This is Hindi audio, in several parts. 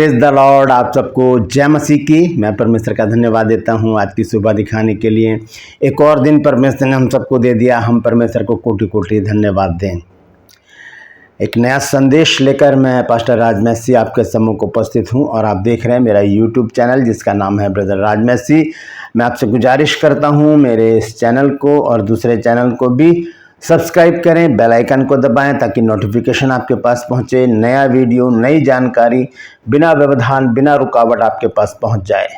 Praise the Lord. आप सबको जय मसीह की। मैं परमेश्वर का धन्यवाद देता हूं आज की सुबह दिखाने के लिए। एक और दिन परमेश्वर ने हम सबको दे दिया। हम परमेश्वर को कोटि कोटि धन्यवाद दें। एक नया संदेश लेकर मैं पास्टर राज मैसी आपके सम्मुख उपस्थित हूं और आप देख रहे हैं मेरा यूट्यूब चैनल जिसका नाम है ब्रदर राज मैसी। मैं आपसे गुजारिश करता हूं मेरे इस चैनल को और दूसरे चैनल को भी सब्सक्राइब करें, बेल आइकन को दबाएं ताकि नोटिफिकेशन आपके पास पहुंचे। नया वीडियो, नई जानकारी बिना व्यवधान, बिना रुकावट आपके पास पहुंच जाए।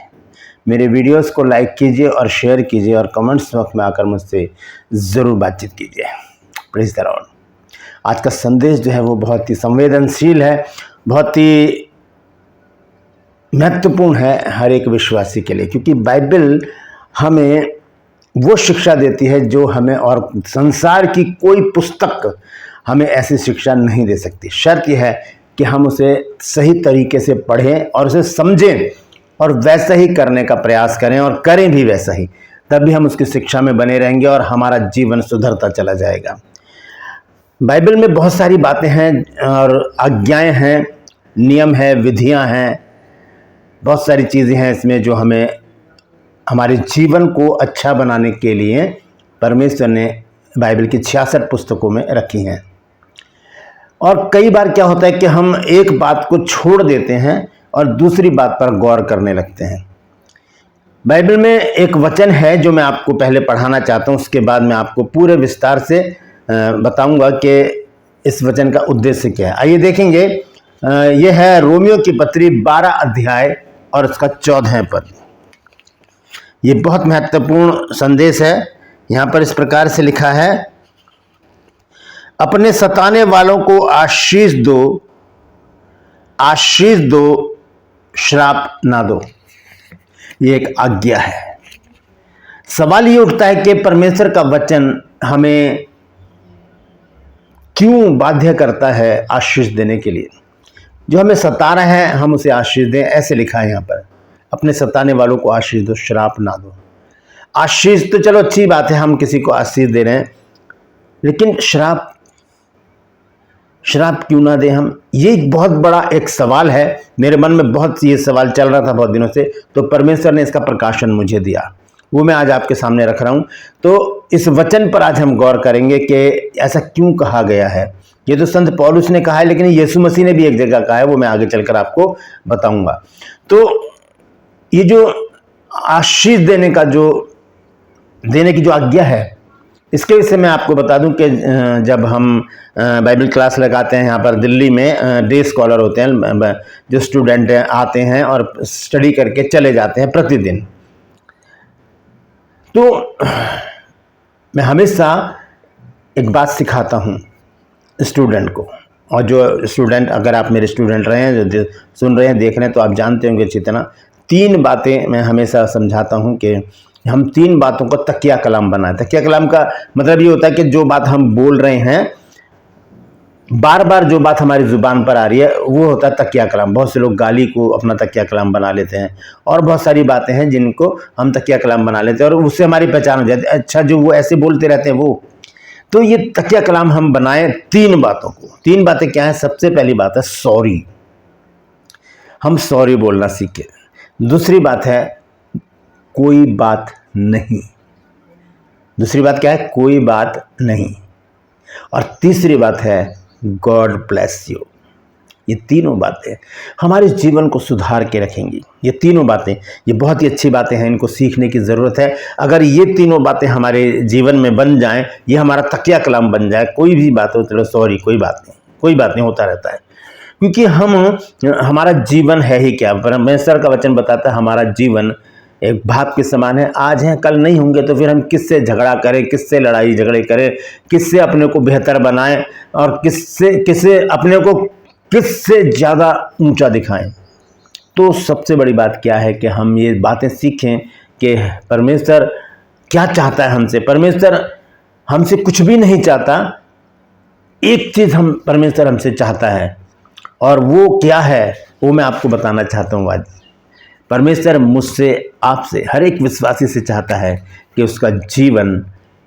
मेरे वीडियोस को लाइक कीजिए और शेयर कीजिए और कमेंट्स बॉक्स में आकर मुझसे ज़रूर बातचीत कीजिए। Praise the Lord. आज का संदेश जो है वो बहुत ही संवेदनशील है, बहुत ही महत्वपूर्ण है हर एक विश्वासी के लिए, क्योंकि बाइबल हमें वो शिक्षा देती है जो हमें और संसार की कोई पुस्तक हमें ऐसी शिक्षा नहीं दे सकती। शर्त यह है कि हम उसे सही तरीके से पढ़ें और उसे समझें और वैसा ही करने का प्रयास करें और करें भी वैसा ही, तभी हम उसकी शिक्षा में बने रहेंगे और हमारा जीवन सुधरता चला जाएगा। बाइबल में बहुत सारी बातें हैं और आज्ञाएं हैं, नियम है, विधियां हैं, बहुत सारी चीज़ें हैं इसमें जो हमें हमारे जीवन को अच्छा बनाने के लिए परमेश्वर ने बाइबल की 66 पुस्तकों में रखी हैं। और कई बार क्या होता है कि हम एक बात को छोड़ देते हैं और दूसरी बात पर गौर करने लगते हैं। बाइबल में एक वचन है जो मैं आपको पहले पढ़ाना चाहता हूँ, उसके बाद मैं आपको पूरे विस्तार से बताऊंगा कि इस वचन का उद्देश्य क्या है। आइए देखेंगे। यह है रोमियो की पत्री 12 अध्याय और उसका 14 पद। ये बहुत महत्वपूर्ण संदेश है। यहाँ पर इस प्रकार से लिखा है, अपने सताने वालों को आशीष दो, श्राप ना दो। ये एक आज्ञा है। सवाल ये उठता है कि परमेश्वर का वचन हमें क्यों बाध्य करता है आशीष देने के लिए। जो हमें सता रहा है हम उसे आशीष दें, ऐसे लिखा है यहाँ पर, अपने सताने वालों को आशीष दो, श्राप ना दो। आशीष तो चलो अच्छी बात है, हम किसी को आशीष दे रहे हैं, लेकिन श्राप क्यों ना दें हम? ये एक बहुत बड़ा एक सवाल है। मेरे मन में बहुत ये सवाल चल रहा था बहुत दिनों से, तो परमेश्वर ने इसका प्रकाशन मुझे दिया, वो मैं आज आपके सामने रख रहा हूँ। तो इस वचन पर आज हम गौर करेंगे कि ऐसा क्यों कहा गया है। ये तो संत पौलुस ने कहा है, लेकिन यीशु मसीह ने भी एक जगह कहा है, वो मैं आगे चलकर आपको बताऊंगा। तो ये जो आशीष देने की जो आज्ञा है, इसके विषय में आपको बता दूं कि जब हम बाइबल क्लास लगाते हैं यहाँ पर दिल्ली में, डे स्कॉलर होते हैं जो स्टूडेंट आते हैं और स्टडी करके चले जाते हैं प्रतिदिन, तो मैं हमेशा एक बात सिखाता हूँ स्टूडेंट को। और जो स्टूडेंट, अगर आप मेरे स्टूडेंट रहे हैं, जो सुन रहे हैं, देख रहे हैं, तो आप जानते होंगे अच्छी तरह। 3 बातें मैं हमेशा समझाता हूं कि हम 3 बातों को तकिया कलाम बनाएं। तकिया कलाम का मतलब ये होता है कि जो बात हम बोल रहे हैं, बार बार जो बात हमारी जुबान पर आ रही है, वो होता है तकिया कलाम। बहुत से लोग गाली को अपना तकिया कलाम बना लेते हैं और बहुत सारी बातें हैं जिनको हम तकिया कलाम बना लेते हैं और उससे हमारी पहचान हो जाती है। अच्छा, जो वो ऐसे बोलते रहते हैं वो, तो ये तकिया कलाम हम बनाएं 3 बातों को। 3 बातें क्या है? सबसे पहली बात है सॉरी, हम सॉरी बोलना सीखें। दूसरी बात है कोई बात नहीं। दूसरी बात क्या है? कोई बात नहीं। और तीसरी बात है गॉड ब्लेस यू। ये तीनों बातें हमारे जीवन को सुधार के रखेंगी। ये तीनों बातें, ये बहुत ही अच्छी बातें हैं, इनको सीखने की ज़रूरत है। अगर ये तीनों बातें हमारे जीवन में बन जाएं, ये हमारा तकिया कलाम बन जाए, कोई भी बात हो चलो सॉरी, कोई बात नहीं, होता रहता है। क्योंकि हमारा जीवन है ही क्या? परमेश्वर का वचन बताता है हमारा जीवन एक भाप के समान है। आज हैं कल नहीं होंगे, तो फिर हम किससे झगड़ा करें, किससे लड़ाई झगड़े करें, किससे अपने को बेहतर बनाएं और किससे अपने को किससे ज़्यादा ऊंचा दिखाएं। तो सबसे बड़ी बात क्या है कि हम ये बातें सीखें कि परमेश्वर क्या चाहता है हमसे। परमेश्वर हमसे कुछ भी नहीं चाहता, एक चीज़ परमेश्वर हमसे चाहता है, और वो क्या है वो मैं आपको बताना चाहता हूँ आज। परमेश्वर मुझसे, आपसे, हर एक विश्वासी से चाहता है कि उसका जीवन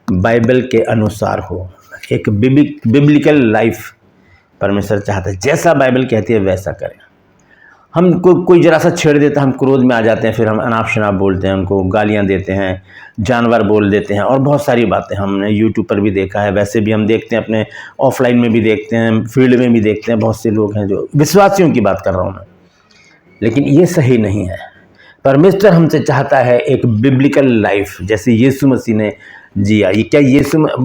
बाइबल के अनुसार हो, एक बिब्लिकल लाइफ परमेश्वर चाहता है। जैसा बाइबल कहती है वैसा करें। हम कोई जरा सा छेड़ देता है, हम क्रोध में आ जाते हैं, फिर हम अनाप शनाप बोलते हैं, उनको गालियां देते हैं, जानवर बोल देते हैं और बहुत सारी बातें हमने यूट्यूब पर भी देखा है। वैसे भी हम देखते हैं, अपने ऑफलाइन में भी देखते हैं, फील्ड में भी देखते हैं। बहुत से लोग हैं जो विश्वासियों की बात कर रहा हूँ मैं, लेकिन ये सही नहीं है। परमेश्वर हमसे चाहता है एक बिब्लिकल लाइफ, जैसे यीशु मसीह ने जिया। ये क्या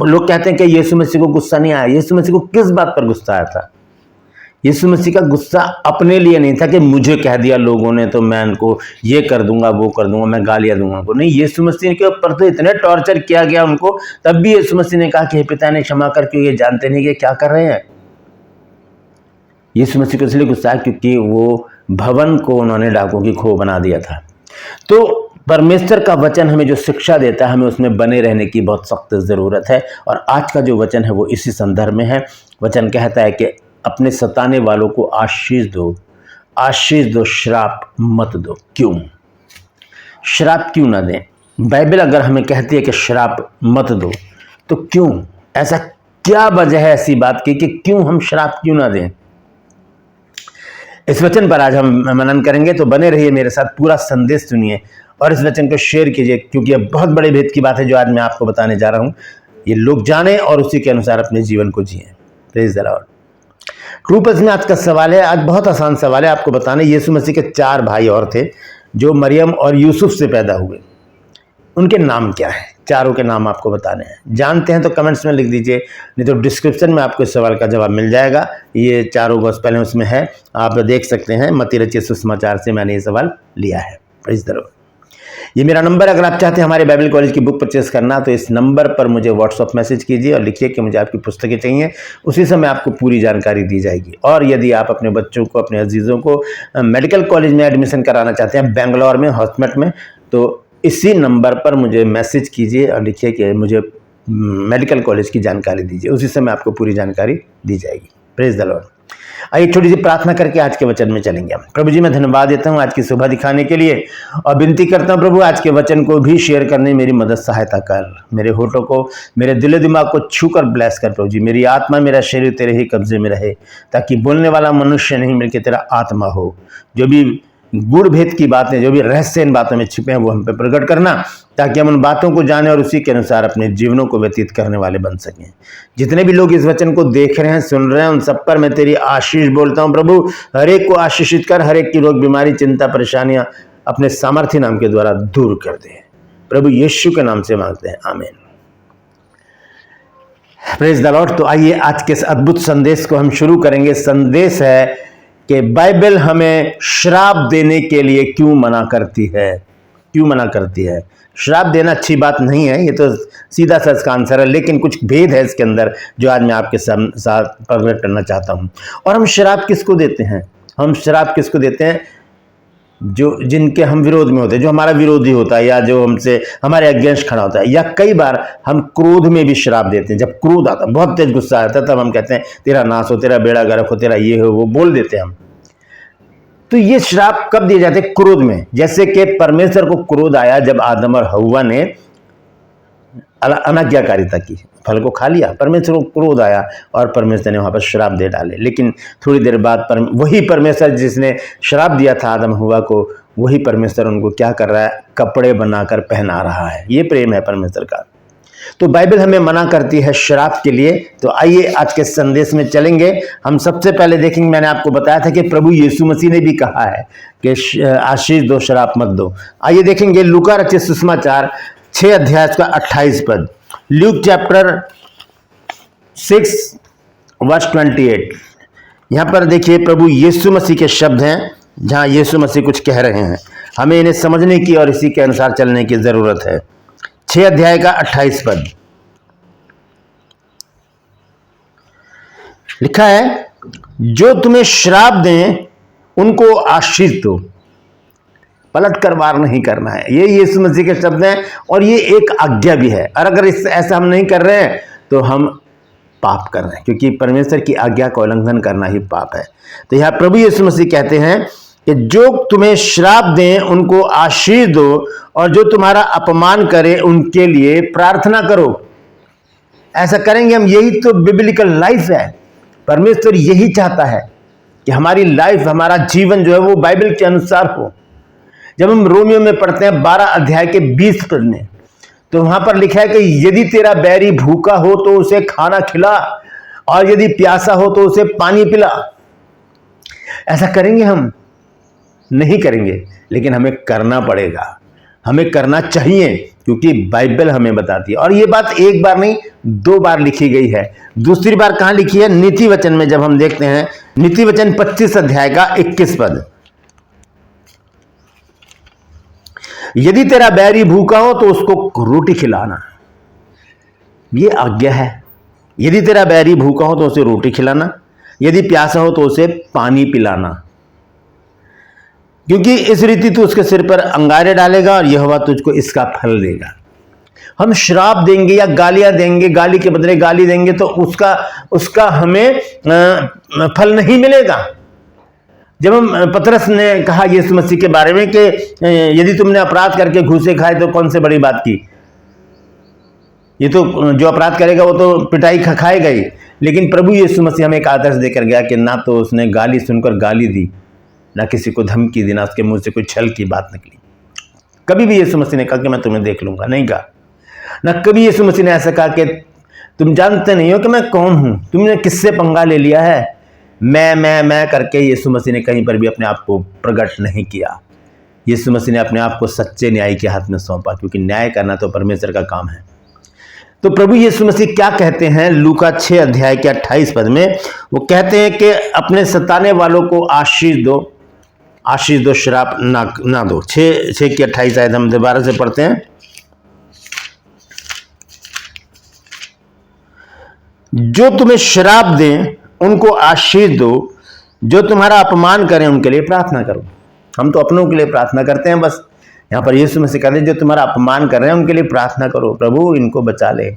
लोग कहते हैं कि यीशु मसीह को गुस्सा नहीं आया। यीशु मसीह को किस बात पर गुस्सा आया था? यीशु मसीह का गुस्सा अपने लिए नहीं था कि मुझे कह दिया लोगों ने तो मैं उनको ये कर दूंगा, वो कर दूंगा, मैं गालियां दूंगा उनको। नहीं, यीशु मसीह के ऊपर तो इतने टॉर्चर किया गया उनको, तब भी यीशु मसीह ने कहा कि हे पिता ने क्षमा कर, क्यों ये जानते नहीं कि क्या कर रहे हैं। यीशु मसीह को इसलिए गुस्सा है क्योंकि वो भवन को उन्होंने डाकुओं की खो बना दिया था। तो परमेश्वर का वचन हमें जो शिक्षा देता है, हमें उसमें बने रहने की बहुत सख्त ज़रूरत है। और आज का जो वचन है वो इसी संदर्भ में है। वचन कहता है कि अपने सताने वालों को आशीष दो, आशीष दो, श्राप मत दो। क्यों? श्राप क्यों ना दें? बाइबल अगर हमें कहती है कि श्राप मत दो, तो क्यों? ऐसा क्या वजह है ऐसी बात की कि क्यों हम श्राप क्यों ना दें? इस वचन पर आज हम मनन करेंगे, तो बने रहिए मेरे साथ, पूरा संदेश सुनिए और इस वचन को शेयर कीजिए, क्योंकि यह बहुत बड़े भेद की बात है जो आज मैं आपको बताने जा रहा हूं। ये लोग जाने और उसी के अनुसार अपने जीवन को जिए। Praise the Lord. ट्रूपर्स में आज का सवाल है, आज बहुत आसान सवाल है आपको बताने। यीशु मसीह के 4 भाई और थे जो मरियम और यूसुफ से पैदा हुए। उनके नाम क्या है? चारों के नाम आपको बताने हैं। जानते हैं तो कमेंट्स में लिख दीजिए, नहीं तो डिस्क्रिप्शन में आपको इस सवाल का जवाब मिल जाएगा। ये चारों गोस्पेल हैं, उसमें है, आप देख सकते हैं। मत्ती रचित सुसमाचार से मैंने ये सवाल लिया है। Praise the Lord. ये मेरा नंबर, अगर आप चाहते हैं हमारे बाइबल कॉलेज की बुक परचेस करना, तो इस नंबर पर मुझे व्हाट्सअप मैसेज कीजिए और लिखिए कि मुझे आपकी पुस्तकें चाहिए। उसी समय आपको पूरी जानकारी दी जाएगी। और यदि आप अपने बच्चों को, अपने अजीज़ों को मेडिकल कॉलेज में एडमिशन कराना चाहते हैं, बेंगलोर में, हॉस्टमेट में, तो इसी नंबर पर मुझे मैसेज कीजिए और लिखिए कि मुझे मेडिकल कॉलेज की जानकारी दीजिए। उसी समय आपको पूरी जानकारी दी जाएगी। Praise the Lord. आइए छोटी सी प्रार्थना करके आज के वचन में चलेंगे। प्रभु जी, मैं धन्यवाद देता हूँ आज की सुबह दिखाने के लिए, और विनती करता हूँ प्रभु आज के वचन को भी शेयर करने मेरी मदद सहायता कर। मेरे होठों को, मेरे दिल दिमाग को छूकर ब्लेस कर प्रभु जी। मेरी आत्मा, मेरा शरीर तेरे ही कब्जे में रहे, ताकि बोलने वाला मनुष्य नहीं बल्कि तेरा आत्मा हो। जो भी गुड़ भेद की बातें, जो भी रहस्य इन बातों में छिपे हैं, वो हम पे प्रकट करना, ताकि हम उन बातों को जाने और उसी के अनुसार अपने जीवनों को व्यतीत करने वाले बन सकें। जितने भी लोग इस वचन को देख रहे हैं, सुन रहे हैं, उन सब पर मैं तेरी आशीष बोलता हूं प्रभु। हर एक को आशीषित कर, हर एक की रोग, बीमारी, चिंता, परेशानियां अपने सामर्थ्य नाम के द्वारा दूर कर दे। प्रभु यीशु के नाम से मांगते हैं, आमीन। Praise the Lord. तो आइए आज के इस अद्भुत संदेश को हम शुरू करेंगे। संदेश है कि बाइबल हमें श्राप देने के लिए क्यों मना करती है। क्यों मना करती है? श्राप देना अच्छी बात नहीं है, ये तो सीधा सा इसका आंसर है, लेकिन कुछ भेद है इसके अंदर जो आज मैं आपके साथ प्रकट करना चाहता हूं। और हम श्राप किसको देते हैं? हम श्राप किसको देते हैं? जो जिनके हम विरोध में होते हैं, जो हमारा विरोधी होता है, या जो हमसे हमारे अगेंस्ट खड़ा होता है। या कई बार हम क्रोध में भी श्राप देते हैं। जब क्रोध आता है, बहुत तेज गुस्सा आता है, तब हम कहते हैं तेरा नाश हो, तेरा बेड़ा गर्क हो, तेरा ये हो, वो बोल देते हैं हम। तो ये श्राप कब दिए जाते हैं? क्रोध में। जैसे कि परमेश्वर को क्रोध आया जब आदम और हव्वा ने अनाज्ञाकारिता की, फल को खा लिया। परमेश्वर को क्रोध आया और परमेश्वर ने वहां पर श्राप दे डाले। लेकिन थोड़ी देर बाद वही परमेश्वर जिसने श्राप दिया था आदम हव्वा को, वही परमेश्वर उनको क्या कर रहा है? कपड़े बनाकर पहना रहा है। ये प्रेम है परमेश्वर का। तो बाइबल हमें मना करती है श्राप के लिए। तो आइए आज के संदेश में चलेंगे। हम सबसे पहले देखेंगे, मैंने आपको बताया था कि प्रभु यीशु मसीह ने भी कहा है कि आशीष दो, श्राप मत दो। आइए देखेंगे लूका रचित सुसमाचार 6 अध्याय का 28 पद। Luke chapter 6 verse 28। यहां पर देखिए प्रभु यीशु मसीह के शब्द हैं, जहां यीशु मसीह कुछ कह रहे हैं। हमें इन्हें समझने की और इसी के अनुसार चलने की जरूरत है। 6 अध्याय का 28 पद लिखा है, जो तुम्हें श्राप दें उनको आशीष दो। पलट कर वार नहीं करना है। ये यीशु मसीह के शब्द हैं और ये एक आज्ञा भी है। और अगर ऐसा हम नहीं कर रहे हैं तो हम पाप कर रहे हैं, क्योंकि परमेश्वर की आज्ञा का उल्लंघन करना ही पाप है। तो यहां प्रभु यीशु मसीह कहते हैं कि जो तुम्हें श्राप दें उनको आशीष दो, और जो तुम्हारा अपमान करे उनके लिए प्रार्थना करो। ऐसा करेंगे हम, यही तो बिब्लिकल लाइफ है। परमेश्वर यही चाहता है कि हमारी लाइफ, हमारा जीवन जो है वो बाइबल के अनुसार हो। जब हम रोमियो में पढ़ते हैं 12 अध्याय के 20 पद में, तो वहां पर लिखा है कि यदि तेरा बैरी भूखा हो तो उसे खाना खिला, और यदि प्यासा हो तो उसे पानी पिला। ऐसा करेंगे हम? नहीं करेंगे, लेकिन हमें करना पड़ेगा, हमें करना चाहिए, क्योंकि बाइबल हमें बताती है। और ये बात एक बार नहीं 2 बार लिखी गई है। दूसरी बार कहां लिखी है? नीति वचन में। जब हम देखते हैं नीति वचन 25 अध्याय का 21 पद, यदि तेरा बैरी भूखा हो तो उसको रोटी खिलाना, ये आज्ञा है। यदि तेरा बैरी भूखा हो तो उसे रोटी खिलाना, यदि प्यासा हो तो उसे पानी पिलाना, क्योंकि इस रीति तू उसके सिर पर अंगारे डालेगा और यहोवा तुझको इसका फल देगा। हम श्राप देंगे या गालियां देंगे, गाली के बदले गाली देंगे, तो उसका हमें फल नहीं मिलेगा। जब हम पतरस ने कहा यीशु मसीह के बारे में कि यदि तुमने अपराध करके घूसे खाए तो कौन से बड़ी बात की, ये तो जो अपराध करेगा वो तो पिटाई खाएगा ही। लेकिन प्रभु यीशु मसीह हमें एक आदर्श देकर गया कि ना तो उसने गाली सुनकर गाली दी, ना किसी को धमकी दी, ना उसके मुंह से कोई छल की बात निकली। कभी भी यीशु मसीह ने कहा कि मैं तुम्हें देख लूंगा, नहीं कहा। ना कभी यीशु मसीह ने ऐसा कहा कि तुम जानते नहीं हो कि मैं कौन हूं, तुमने किससे पंगा ले लिया है। मैं करके यीशु मसीह ने कहीं पर भी अपने आप को प्रकट नहीं किया। यीशु मसीह ने अपने आप को सच्चे न्यायी के हाथ में सौंपा, क्योंकि न्याय करना तो परमेश्वर का काम है। तो प्रभु यीशु मसीह क्या कहते हैं लूका 6 अध्याय के 28 पद में? वो कहते हैं कि अपने सताने वालों को आशीष दो, आशीष दो, श्राप ना दो। 6 की 28 आयत हम दोबारा से पढ़ते हैं। जो तुम्हें श्राप दें उनको आशीष दो, जो तुम्हारा अपमान करें उनके लिए प्रार्थना करो। हम तो अपनों के लिए प्रार्थना करते हैं बस, यहाँ पर यीशु मसीह कहते हैं जो तुम्हारा अपमान कर रहे हैं उनके लिए प्रार्थना करो, प्रभु इनको बचा ले।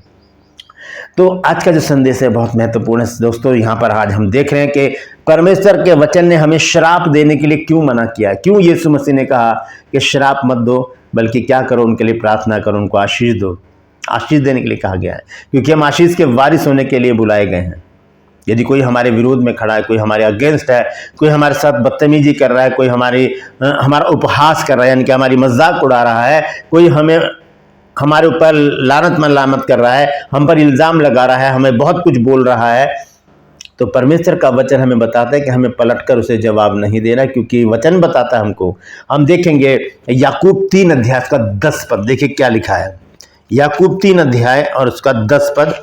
तो आज का जो संदेश है बहुत महत्वपूर्ण है दोस्तों। यहाँ पर आज हम देख रहे हैं कि परमेश्वर के वचन ने हमें श्राप देने के लिए क्यों मना किया, क्यों यीशु मसीह ने कहा कि श्राप मत दो, बल्कि क्या करो, उनके लिए प्रार्थना करो, उनको आशीष दो। आशीष देने के लिए कहा गया है, क्योंकि हम आशीष के वारिस होने के लिए बुलाए गए हैं। यदि कोई हमारे विरोध में खड़ा है, कोई हमारे अगेंस्ट है, कोई हमारे साथ बदतमीजी कर रहा है, कोई हमारा उपहास कर रहा है, यानी कि हमारी मजाक उड़ा रहा है, कोई हमारे ऊपर लानत मलामत कर रहा है, हम पर इल्ज़ाम लगा रहा है, हमें बहुत कुछ बोल रहा है, तो परमेश्वर का वचन हमें बताता है कि हमें पलटकर उसे जवाब नहीं देना, क्योंकि वचन बताता है हमको। हम देखेंगे याकूब 3 अध्याय का 10 पद, देखिए क्या लिखा है। याकूब 3 अध्याय और उसका 10 पद।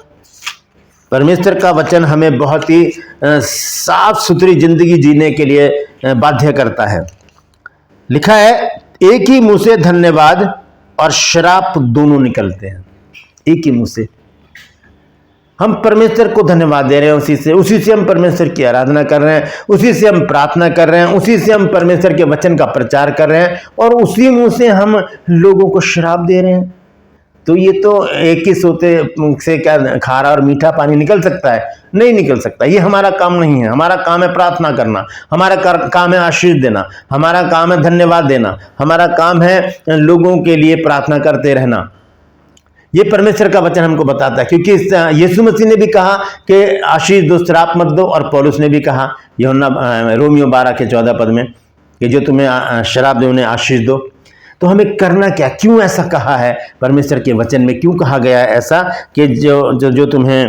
परमेश्वर का वचन हमें बहुत ही साफ सुथरी जिंदगी जीने के लिए बाध्य करता है। लिखा है, एक ही मुंह से धन्यवाद और श्राप दोनों निकलते हैं। एक ही मुंह से हम परमेश्वर को धन्यवाद दे रहे हैं, उसी से हम परमेश्वर की आराधना कर रहे हैं, उसी से हम प्रार्थना कर रहे हैं, उसी से हम परमेश्वर के वचन का प्रचार कर रहे हैं, और उसी मुंह से हम लोगों को श्राप दे रहे हैं। तो ये तो एक ही सोते से क्या खारा और मीठा पानी निकल सकता है? नहीं निकल सकता। ये हमारा काम नहीं है। हमारा काम है प्रार्थना करना, हमारा काम है आशीष देना, हमारा काम है धन्यवाद देना, हमारा काम है लोगों के लिए प्रार्थना करते रहना। ये परमेश्वर का वचन हमको बताता है, क्योंकि यीशु मसीह ने भी कहा कि आशीष दो, श्राप मत दो, और पौलुस ने भी कहा रोमियो 12 के 14 पद में कि जो तुम्हें श्राप दे उन्हें आशीष दो। तो हमें करना क्या, क्यों ऐसा कहा है परमेश्वर के वचन में, क्यों कहा गया है ऐसा कि जो तुम्हें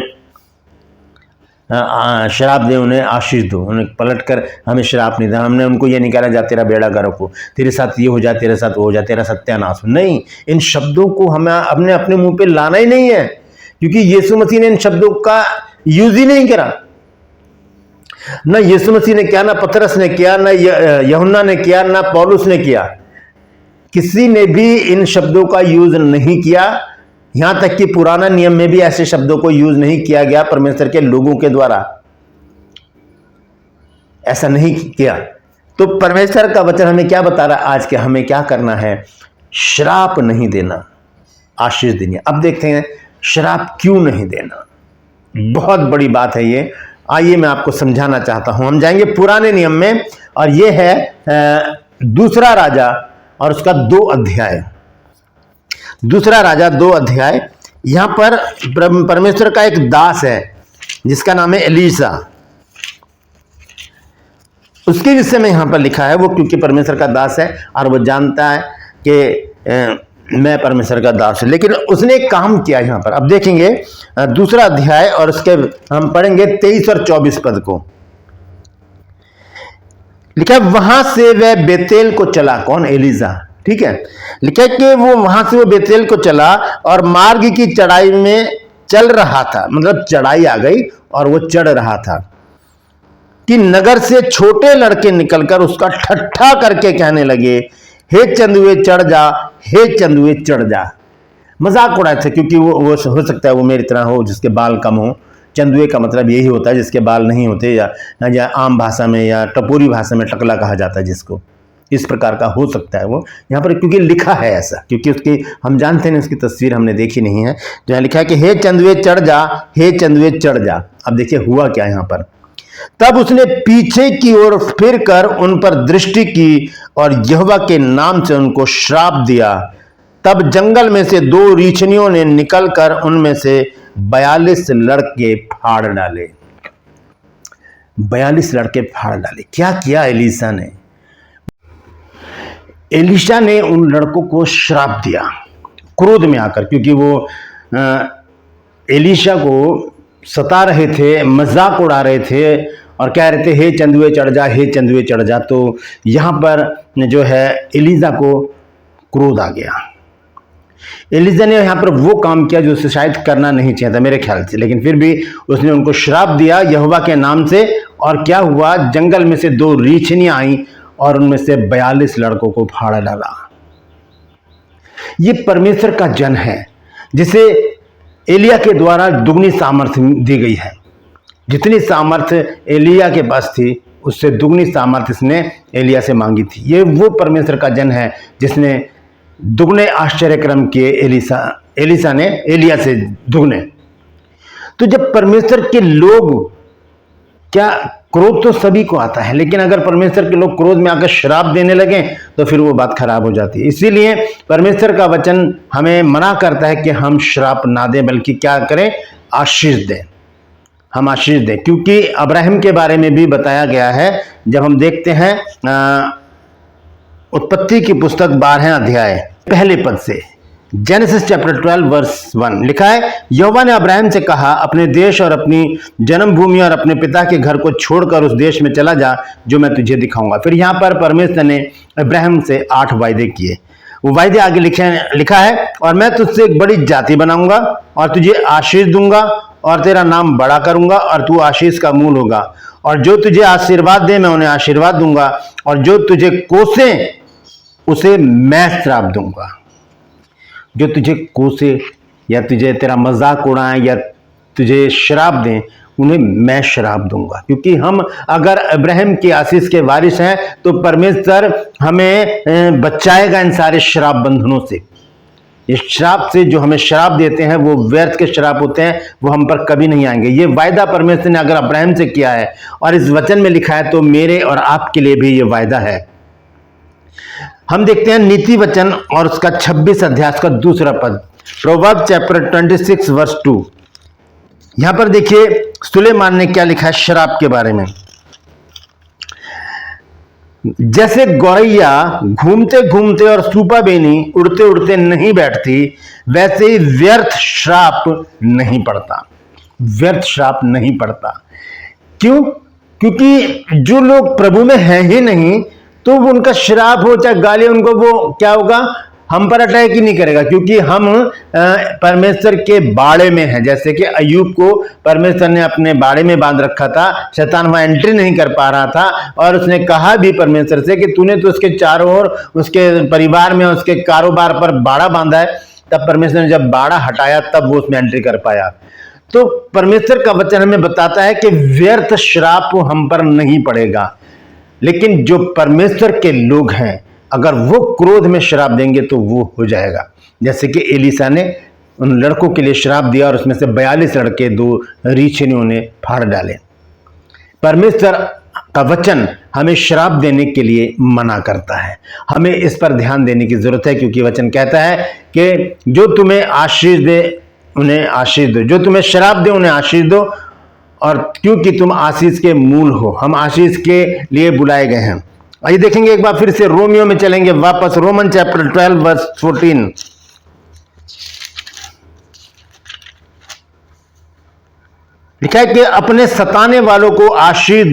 श्राप दे उन्हें आशीष दो, उन्हें पलटकर हमें श्राप नहीं देना। हमने उनको ये नहीं कहा जा तेरा बेड़ा गर्क हो, तेरे साथ ये हो जाए, तेरे साथ वो हो जाए, तेरा सत्यानाश हो। नहीं, इन शब्दों को हमें अपने मुंह पे लाना ही नहीं है, क्योंकि यीशु मसीह ने इन शब्दों का यूज ही नहीं करा। ना यीशु मसीह ने किया, ना पतरस ने किया, ना यूहन्ना ने किया, ना पौलुस ने किया। किसी ने भी इन शब्दों का यूज नहीं किया। यहां तक कि पुराना नियम में भी ऐसे शब्दों को यूज नहीं किया गया परमेश्वर के लोगों के द्वारा, ऐसा नहीं किया। तो परमेश्वर का वचन हमें क्या बता रहा है आज के, हमें क्या करना है? श्राप नहीं देना, आशीष देनी। अब देखते हैं श्राप क्यों नहीं देना। बहुत बड़ी बात है ये। आइए मैं आपको समझाना चाहता हूं। हम जाएंगे पुराने नियम में, और ये है दूसरा राजा और उसका 2 अध्याय। दूसरा राजा 2 अध्याय। यहां पर परमेश्वर का एक दास है जिसका नाम है एलीशा। उसके विषय में यहाँ पर लिखा है। वो क्योंकि परमेश्वर का दास है और वो जानता है कि मैं परमेश्वर का दास हूं, लेकिन उसने एक काम किया यहाँ पर। अब देखेंगे दूसरा अध्याय और उसके हम पढ़ेंगे 23 और 24 पद को। लिखा है वहां से वह बेतेल को चला। कौन? एलीजा। ठीक है, लिखा कि वो वहां से वो बेतेल को चला और मार्ग की चढ़ाई में चल रहा था, मतलब चढ़ाई आ गई और वो चढ़ रहा था कि नगर से छोटे लड़के निकलकर उसका ठट्ठा करके कहने लगे, हे चंदुए चढ़ जा, हे चंदुए चढ़ जा। मजाक उड़ाए थे, क्योंकि वो हो सकता है वो मेरी तरह हो जिसके बाल कम हो। चंदुए का मतलब यही होता है जिसके बाल नहीं होते, या आम भाषा में या टपोरी भाषा में टकला कहा जाता है जिसको। इस प्रकार का हो सकता है वो यहाँ पर, क्योंकि लिखा है ऐसा, क्योंकि उसकी हम जानते हैं उसकी तस्वीर हमने देखी नहीं है। जो लिखा है कि हे चंदुए चढ़ जा, हे चंदुए चढ़ जा। अब देखिए हुआ क्या यहाँ पर। तब उसने पीछे की ओर फिर कर उन पर दृष्टि की और यहोवा के नाम से उनको श्राप दिया। तब जंगल में से 2 रीछनियों ने निकलकर उनमें से 42 लड़के फाड़ डाले। 42 लड़के फाड़ डाले। क्या किया एलीशा ने? एलीशा ने उन लड़कों को श्राप दिया क्रोध में आकर, क्योंकि वो एलीशा को सता रहे थे, मजाक उड़ा रहे थे और कह रहे थे हे चंदुए चढ़ जा, हे चंदुए चढ़ जा। तो यहाँ पर जो है एलीशा को क्रोध आ गया। एलीशा ने यहाँ पर वो काम किया जो उसे शायद करना नहीं चाहिए था मेरे ख्याल से, लेकिन फिर भी उसने उनको श्राप दिया यहोवा के नाम से। और क्या हुआ? जंगल में से 2 रीछनियां आई और उनमें से 42 लड़कों को फाड़ डाला। ये परमेश्वर का जन है जिसे एलिया के द्वारा दुगनी सामर्थ्य दी गई है। जितनी सामर्थ्य एलिया के पास थी उससे दुगनी सामर्थ्य इसने एलिया से मांगी थी। ये वो परमेश्वर का जन है जिसने दुगने आश्चर्य कर्म किए एलीशा ने एलिया से दुगने। तो जब परमेश्वर के लोग, क्या क्रोध तो सभी को आता है, लेकिन अगर परमेश्वर के लोग क्रोध में आकर श्राप देने लगे तो फिर वो बात खराब हो जाती है। इसीलिए परमेश्वर का वचन हमें मना करता है कि हम श्राप ना दें, बल्कि क्या करें? आशीष दें। हम आशीष दें, क्योंकि अब्राहम के बारे में भी बताया गया है। जब हम देखते हैं उत्पत्ति की पुस्तक 12 अध्याय पहले पद से, जेनेसिस चैप्टर 12 वर्स 1 लिखा है, यहोवा ने अब्राहम से कहा, अपने देश और अपनी जन्मभूमि और अपने पिता के घर को छोड़कर उस देश में चला जा जो मैं तुझे दिखाऊंगा। फिर यहाँ पर परमेश्वर ने अब्राहम से 8 वायदे किए। वो वायदे आगे लिखा है, और मैं तुझसे एक बड़ी जाति बनाऊंगा और तुझे आशीष दूंगा और तेरा नाम बड़ा करूंगा और तू आशीष का मूल होगा, और जो तुझे आशीर्वाद दे मैं उन्हें आशीर्वाद दूंगा, और जो तुझे कोसे उसे मैं श्राप दूंगा। जो तुझे कोसे या तुझे तेरा मजाक उड़ाएं या तुझे श्राप दें उन्हें मैं श्राप दूंगा। क्योंकि हम अगर अब्राहम की आशीष के वारिस हैं तो परमेश्वर हमें बचाएगा इन सारे श्राप बंधनों से। ये श्राप से जो हमें श्राप देते हैं वो व्यर्थ के श्राप होते हैं, वो हम पर कभी नहीं आएंगे। ये वायदा परमेश्वर ने अगर अब्राहम से किया है और इस वचन में लिखा है तो मेरे और आपके लिए भी ये वायदा है। हम देखते हैं नीति वचन और उसका 26 अध्याय का 2 पद, प्रोवर्ब चैप्टर 26 वर्स 2। यहां पर देखिए सुलेमान ने क्या लिखा है श्राप के बारे में। जैसे गौरैया घूमते घूमते और सूपा बेनी उड़ते उड़ते नहीं बैठती, वैसे ही व्यर्थ श्राप नहीं पड़ता। व्यर्थ श्राप नहीं पड़ता। क्यों? क्योंकि जो लोग प्रभु में हैं ही नहीं तो उनका श्राप हो चाहे गाली, उनको वो क्या होगा? हम पर अटैक ही नहीं करेगा, क्योंकि हम परमेश्वर के बाड़े में हैं। जैसे कि अय्यूब को परमेश्वर ने अपने बाड़े में बांध रखा था, शैतान वहां एंट्री नहीं कर पा रहा था, और उसने कहा भी परमेश्वर से कि तूने तो उसके चारों ओर उसके परिवार में उसके कारोबार पर बाड़ा बांधा है। तब परमेश्वर ने जब बाड़ा हटाया तब वो उसमें एंट्री कर पाया। तो परमेश्वर का वचन हमें बताता है कि व्यर्थ श्राप हम पर नहीं पड़ेगा, लेकिन जो परमेश्वर के लोग हैं अगर वो क्रोध में श्राप देंगे तो वो हो जाएगा। जैसे कि एलीशा ने उन लड़कों के लिए श्राप दिया और उसमें से 42 लड़के 2 रीछनियों ने फाड़ डाले। परमेश्वर का वचन हमें श्राप देने के लिए मना करता है। हमें इस पर ध्यान देने की जरूरत है, क्योंकि वचन कहता है कि जो तुम्हें आशीष दे उन्हें आशीष दो, जो तुम्हें श्राप दे उन्हें आशीष दो, और क्योंकि तुम आशीष के मूल हो। हम आशीष के लिए बुलाए गए हैं। आइए देखेंगे एक बार फिर से रोमियो में चलेंगे वापस, रोमन चैप्टर 12 वर्स 14। लिखा है कि अपने सताने वालों को आशीष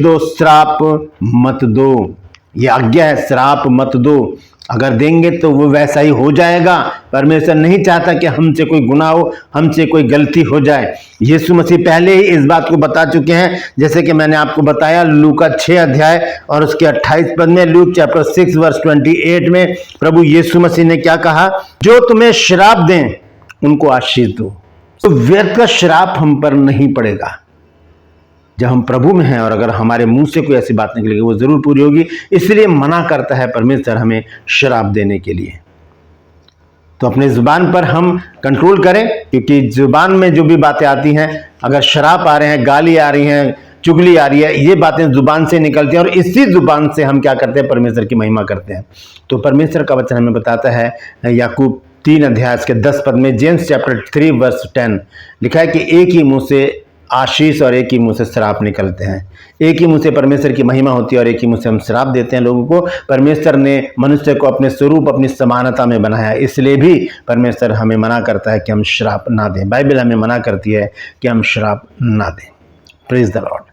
दो, श्राप मत दो। यह आज्ञा है, श्राप मत दो। अगर देंगे तो वो वैसा ही हो जाएगा। परमेश्वर नहीं चाहता कि हमसे कोई गुनाह हो, हमसे कोई गलती हो जाए। यीशु मसीह पहले ही इस बात को बता चुके हैं, जैसे कि मैंने आपको बताया लूका 6 अध्याय और उसके 28 पद में, लूक चैप्टर 6 वर्स 28 में प्रभु यीशु मसीह ने क्या कहा, जो तुम्हें श्राप दें उनको आशीष दो। तो व्यर्थ का श्राप हम पर नहीं पड़ेगा जब हम प्रभु में हैं, और अगर हमारे मुंह से कोई ऐसी बात निकलेगी वो जरूर पूरी होगी। इसलिए मना करता है परमेश्वर हमें श्राप देने के लिए। तो अपने जुबान पर हम कंट्रोल करें, क्योंकि जुबान में जो भी बातें आती हैं, अगर शराब आ रहे हैं, गाली आ रही हैं, चुगली आ रही है, ये बातें जुबान से निकलती हैं और इसी जुबान से हम क्या करते हैं, परमेश्वर की महिमा करते हैं। तो परमेश्वर का वचन हमें बताता है याकूब 3 अध्याय के 10 पद में, जेम्स चैप्टर 3 वर्स 10 लिखा है कि एक ही मुंह से आशीष और एक ही मुंह से श्राप निकलते हैं। एक ही मुंह से परमेश्वर की महिमा होती है और एक ही मुंह से हम श्राप देते हैं लोगों को। परमेश्वर ने मनुष्य को अपने स्वरूप, अपनी समानता में बनाया, इसलिए भी परमेश्वर हमें मना करता है कि हम श्राप ना दें। बाइबल हमें मना करती है कि हम श्राप ना दें। Praise the Lord.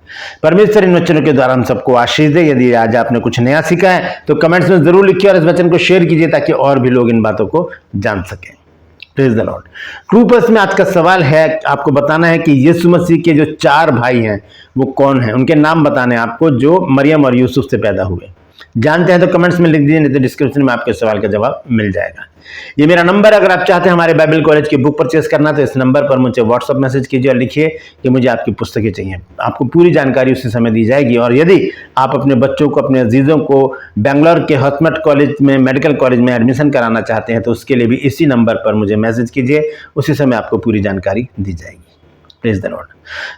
परमेश्वर इन वचनों के द्वारा हम सबको आशीष दे। यदि आज आपने कुछ नया सीखा है तो कमेंट्स में जरूर लिखिए और इस वचन को शेयर कीजिए ताकि और भी लोग इन बातों को जान सकें। Praise the Lord. ट्रूपर्स में आज का सवाल है, आपको बताना है कि यीशु मसीह के जो 4 भाई हैं वो कौन हैं, उनके नाम बताने हैं आपको, जो मरियम और यूसुफ से पैदा हुए। जानते हैं तो कमेंट्स में लिख दीजिए, नहीं तो डिस्क्रिप्शन में आपके सवाल का जवाब मिल जाएगा। ये मेरा नंबर, अगर आप चाहते हैं हमारे बाइबल कॉलेज की बुक परचेस करना तो इस नंबर पर मुझे व्हाट्सअप मैसेज कीजिए और लिखिए कि मुझे आपकी पुस्तकें चाहिए। आपको पूरी जानकारी उसी समय दी जाएगी। और यदि आप अपने बच्चों को, अपने अजीजों को बेंगलोर के हॉस्पिटल कॉलेज में, मेडिकल कॉलेज में एडमिशन कराना चाहते हैं तो उसके लिए भी इसी नंबर पर मुझे मैसेज कीजिए, उसी समय आपको पूरी जानकारी दी जाएगी। Praise the Lord.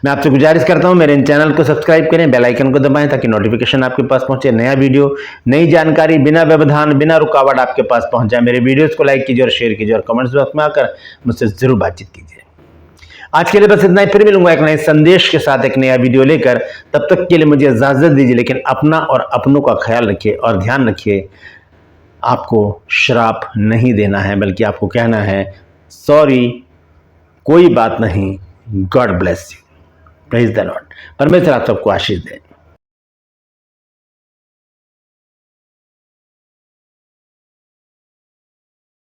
मैं आपसे गुजारिश करता हूं मेरे इन चैनल को सब्सक्राइब करें, बेल आइकन को दबाएं ताकि नोटिफिकेशन आपके पास पहुंचे। नया वीडियो, नई जानकारी बिना व्यवधान, बिना रुकावट आपके पास पहुंच जाए। मेरे वीडियोस को लाइक कीजिए और शेयर कीजिए और कमेंट्स बॉक्स में आकर मुझसे जरूर बातचीत कीजिए। आज के लिए बस इतना ही। फिर मिलूंगा एक नए संदेश के साथ, एक नया वीडियो लेकर। तब तक के लिए मुझे इजाजत दीजिए, लेकिन अपना और अपनों का ख्याल रखिए और ध्यान रखिए, आपको श्राप नहीं देना है, बल्कि आपको कहना है सॉरी, कोई बात नहीं, God bless you. Praise the Lord. परमेश्वर आप सबको आशीष दे।